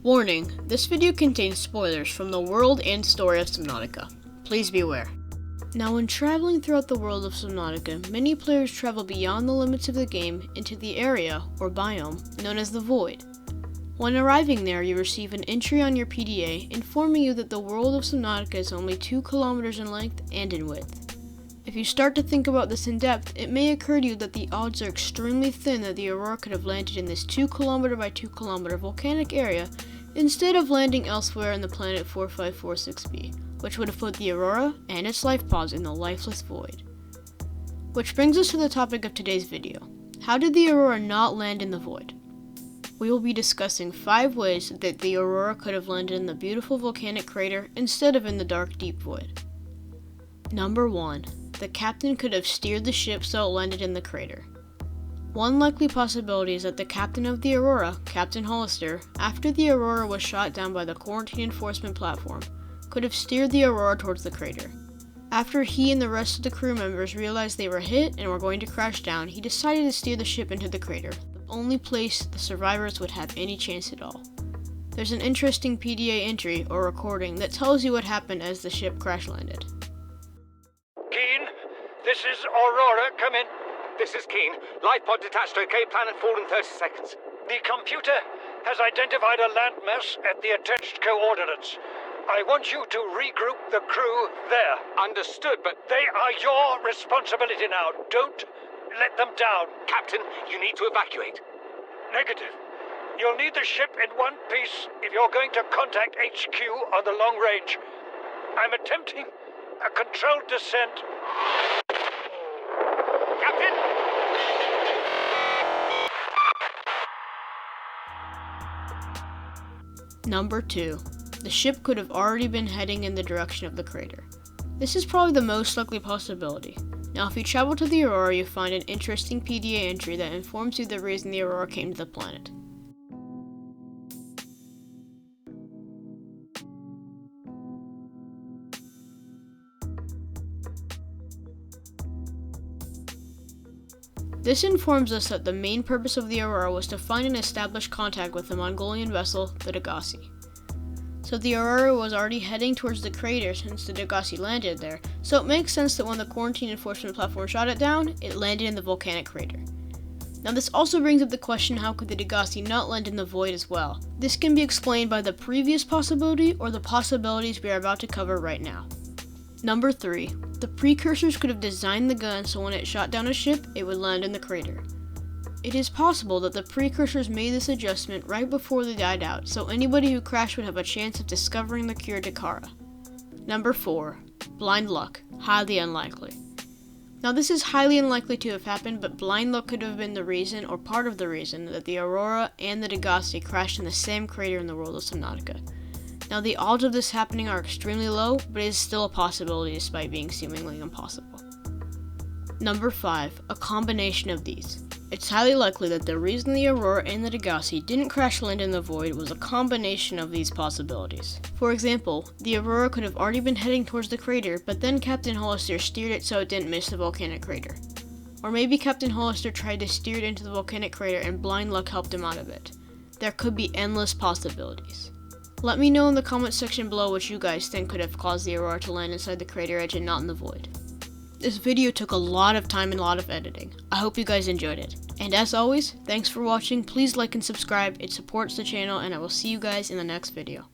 Warning, this video contains spoilers from the world and story of Subnautica. Please beware. Now, when traveling throughout the world of Subnautica, many players travel beyond the limits of the game into the area, or biome, known as the Void. When arriving there, you receive an entry on your PDA informing you that the world of Subnautica is only 2 kilometers in length and in width. If you start to think about this in depth, it may occur to you that the odds are extremely thin that the Aurora could have landed in this 2 kilometer by 2 kilometer volcanic area instead of landing elsewhere in the planet 4546b, which would have put the Aurora and its life pods in the lifeless void. Which brings us to the topic of today's video. How did the Aurora not land in the void? We will be discussing 5 ways that the Aurora could have landed in the beautiful volcanic crater instead of in the dark deep void. Number 1. The captain could have steered the ship so it landed in the crater. One likely possibility is that the captain of the Aurora, Captain Hollister, after the Aurora was shot down by the quarantine enforcement platform, could have steered the Aurora towards the crater. After he and the rest of the crew members realized they were hit and were going to crash down, he decided to steer the ship into the crater, the only place the survivors would have any chance at all. There's an interesting PDA entry or recording that tells you what happened as the ship crash landed. This is Aurora, come in. This is Keen. Life pod detached, okay? Planet fall in 30 seconds. The computer has identified a landmass at the attached coordinates. I want you to regroup the crew there. Understood, but they are your responsibility now. Don't let them down. Captain, you need to evacuate. Negative. You'll need the ship in one piece if you're going to contact HQ on the long range. I'm attempting a controlled descent. Captain! Number 2. The ship could have already been heading in the direction of the crater. This is probably the most likely possibility. Now, if you travel to the Aurora, you find an interesting PDA entry that informs you the reason the Aurora came to the planet. This informs us that the main purpose of the Aurora was to find and establish contact with the Mongolian vessel, the Degasi. So the Aurora was already heading towards the crater since the Degasi landed there, so it makes sense that when the quarantine enforcement platform shot it down, it landed in the volcanic crater. Now this also brings up the question, how could the Degasi not land in the void as well? This can be explained by the previous possibility or the possibilities we are about to cover right now. Number 3. The precursors could have designed the gun so when it shot down a ship, it would land in the crater. It is possible that the precursors made this adjustment right before they died out, so anybody who crashed would have a chance of discovering the cure to Kara. Number 4. Blind luck. Highly unlikely. Now this is highly unlikely to have happened, but blind luck could have been the reason, or part of the reason, that the Aurora and the Degasi crashed in the same crater in the world of Subnautica. Now the odds of this happening are extremely low, but it is still a possibility despite being seemingly impossible. Number 5. A combination of these. It's highly likely that the reason the Aurora and the Degasi didn't crash land in the void was a combination of these possibilities. For example, the Aurora could have already been heading towards the crater, but then Captain Hollister steered it so it didn't miss the volcanic crater. Or maybe Captain Hollister tried to steer it into the volcanic crater and blind luck helped him out of it. There could be endless possibilities. Let me know in the comments section below what you guys think could have caused the Aurora to land inside the crater edge and not in the void. This video took a lot of time and a lot of editing. I hope you guys enjoyed it. And as always, thanks for watching. Please like and subscribe. It supports the channel, and I will see you guys in the next video.